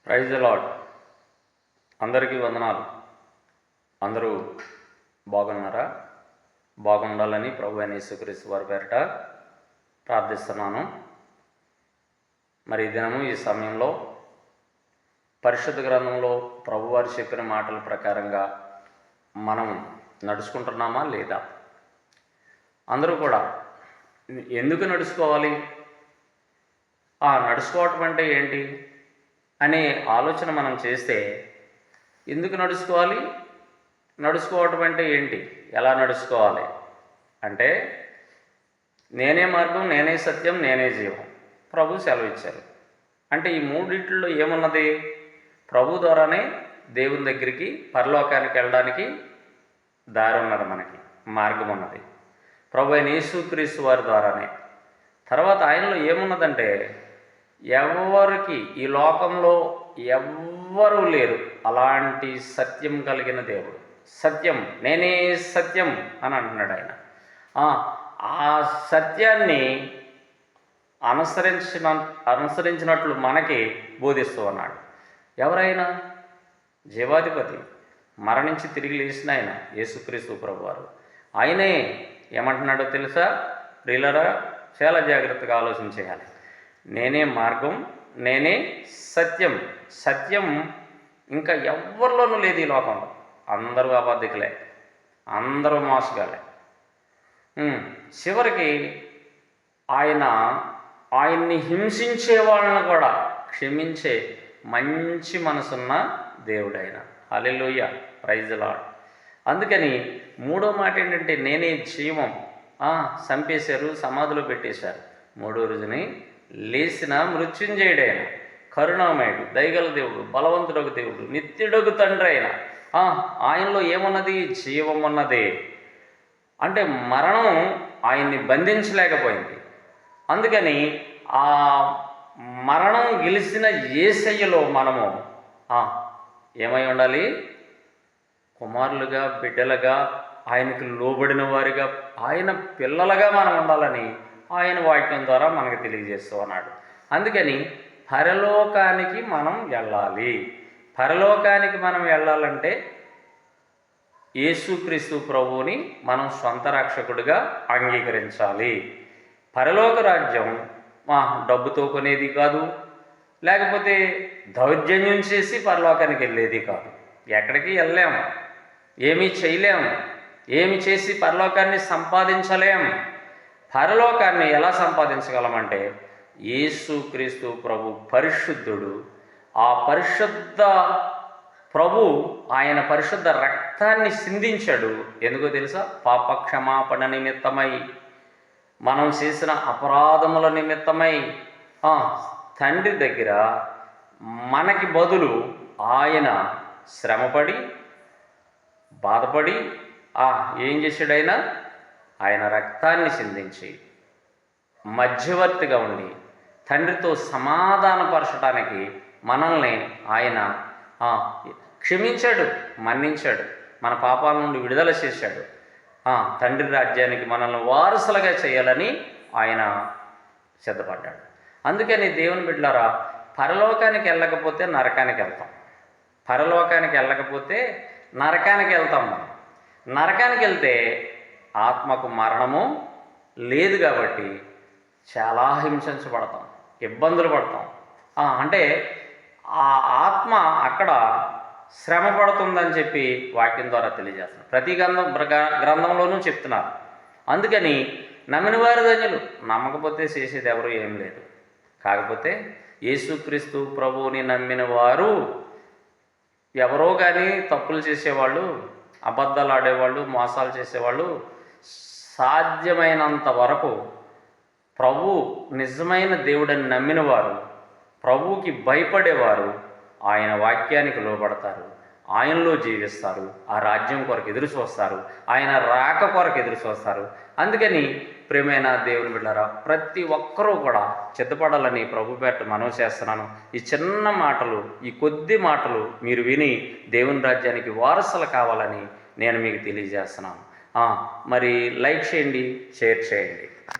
Praise the lord. అందరికీ వందనాలు. అందరూ బాగున్నారా? బాగుండాలని ప్రభు అయిన యేసుక్రీస్తు వారి పేరిట ప్రార్థిస్తున్నాను. మరి ఈ దినము ఈ సమయంలో పరిశుద్ధ గ్రంథంలో ప్రభువారు చెప్పిన మాటల ప్రకారంగా మనం నడుచుకుంటున్నామా లేదా? అందరూ కూడా ఎందుకు నడుచుకోవాలి, నడుచుకోవటం అంటే ఏంటి అనే ఆలోచన మనం చేస్తే, ఎందుకు నడుచుకోవాలి, నడుచుకోవటం అంటే ఏంటి, ఎలా నడుచుకోవాలి అంటే, నేనే మార్గం, నేనే సత్యం, నేనే జీవం ప్రభు సెలవు ఇచ్చారు. అంటే ఈ మూడిట్లో ఏమున్నది? ప్రభు ద్వారానే దేవుని దగ్గరికి, పరలోకానికి వెళ్ళడానికి దారి ఉన్నది, మనకి మార్గం ఉన్నది ప్రభు అయిన యేసుక్రీస్తు వారి ద్వారానే. తర్వాత ఆయనలో ఏమున్నదంటే, ఎవరికి ఈ లోకంలో ఎవ్వరూ లేరు అలాంటి సత్యం కలిగిన దేవుడు. సత్యం, నేనే సత్యం అని అంటున్నాడు ఆయన. ఆ సత్యాన్ని అనుసరించినట్లు మనకి బోధిస్తూ ఉన్నాడు. ఎవరైనా? జీవాధిపతి, మరణించి తిరిగి లేచిన ఆయన యేసుక్రీస్తు ప్రభువారు. ఆయనే ఏమంటున్నాడో తెలుసా? ప్రియులరా, చాలా జాగ్రత్తగా ఆలోచన చేయాలి. నేనే మార్గం, నేనే సత్యం. సత్యం ఇంకా ఎవరిలోనూ లేదు ఈ లోకంలో. అందరూ అబద్ధికులే, అందరూ మోసగాలే. చివరికి ఆయన్ని హింసించే వాళ్ళని కూడా క్షమించే మంచి మనసున్న దేవుడు ఆయన. హల్లెలూయా, ప్రైజ్ ది లార్డ్. అందుకని మూడో మాట ఏంటంటే, నేనే జీవం. చంపేశారు, సమాధిలో పెట్టేశారు. మూడో రోజుని లేచిన మృత్యుంజయుడైన, కరుణామయుడు, దయగల దేవుడు, బలవంతుడొక దేవుడు, నిత్యుడొక తండ్రి అయిన ఆయనలో ఏమున్నది? జీవం ఉన్నది. అంటే మరణం ఆయన్ని బంధించలేకపోయింది. అందుకని ఆ మరణం గెలిచిన యేసయ్యలో మనము ఏమై ఉండాలి? కుమారులుగా, బిడ్డలుగా, ఆయనకు లోబడిన వారిగా, ఆయన పిల్లలుగా మనం ఉండాలని ఆయన వాక్యం ద్వారా మనకు తెలియజేస్తూ ఉన్నాడు. అందుకని పరలోకానికి మనం వెళ్ళాలి. పరలోకానికి మనం వెళ్ళాలంటే యేసుక్రీస్తు ప్రభువుని మనం సొంత రక్షకుడిగా అంగీకరించాలి. పరలోక రాజ్యం డబ్బుతో కొనేది కాదు, లేకపోతే దౌర్జన్యం చేసి పరలోకానికి వెళ్ళేది కాదు. ఎక్కడికి వెళ్ళలేము, ఏమీ చేయలేము, ఏమి చేసి పరలోకాన్ని సంపాదించలేము. పరలోకాన్ని ఎలా సంపాదించగలమంటే, యేసుక్రీస్తు ప్రభు పరిశుద్ధుడు. ఆ పరిశుద్ధ ప్రభు ఆయన పరిశుద్ధ రక్తాన్ని సిందించాడు. ఎందుకో తెలుసా? పాప క్షమాపణ నిమిత్తమై, మనం చేసిన అపరాధముల నిమిత్తమై తండ్రి దగ్గర మనకి బదులు ఆయన శ్రమపడి, బాధపడి ఏం చేశాడు? ఆయన రక్తాన్ని సిందించి మధ్యవర్తిగా ఉండి తండ్రితో సమాధానపరచడానికి మనల్ని ఆయన క్షమించాడు, మన్నించాడు, మన పాపాల నుండి విడుదల చేశాడు. తండ్రి రాజ్యానికి మనల్ని వారసులుగా చేయాలని ఆయన సిద్ధపడ్డాడు. అందుకని దేవుని బిడ్డలారా, పరలోకానికి వెళ్ళకపోతే నరకానికి వెళ్తాం. పరలోకానికి వెళ్ళకపోతే నరకానికి వెళ్తాం. మనం నరకానికి వెళ్తే ఆత్మకు మరణము లేదు కాబట్టి చాలా హింసించబడతాం, ఇబ్బందులు పడతాం. అంటే ఆ ఆత్మ అక్కడ శ్రమ పడుతుందని చెప్పి వాక్యం ద్వారా తెలియజేస్తున్నారు. ప్రతి గ్రంథంలోనూ చెప్తున్నారు. అందుకని నమ్మిన వారి ధన్యులు. నమ్మకపోతే చేసేది ఎవరు ఏం లేదు. కాకపోతే యేసుక్రీస్తు ప్రభువుని నమ్మిన వారు ఎవరో కానీ తప్పులు చేసేవాళ్ళు, అబద్ధాలు ఆడేవాళ్ళు, మోసాలు చేసేవాళ్ళు సాధ్యమైనంత వరకు ప్రభు నిజమైన దేవుడని నమ్మిన వారు, ప్రభువుకి భయపడేవారు ఆయన వాక్యానికి లోబడతారు, ఆయనలో జీవిస్తారు, ఆ రాజ్యం కొరకు ఎదురు చూస్తారు, ఆయన రాక కొరకు ఎదురు చూస్తారు. అందుకని ప్రియమైన దేవుని బిడ్డలారా, ప్రతి ఒక్కరూ కూడా సిద్ధపడాలని ప్రభు పేరిట మనవి చేస్తున్నాను. ఈ చిన్న మాటలు, ఈ కొద్ది మాటలు మీరు విని దేవుని రాజ్యానికి వారసులు కావాలని నేను మీకు తెలియజేస్తున్నాను. మరి లైక్ చేయండి, షేర్ చేయండి.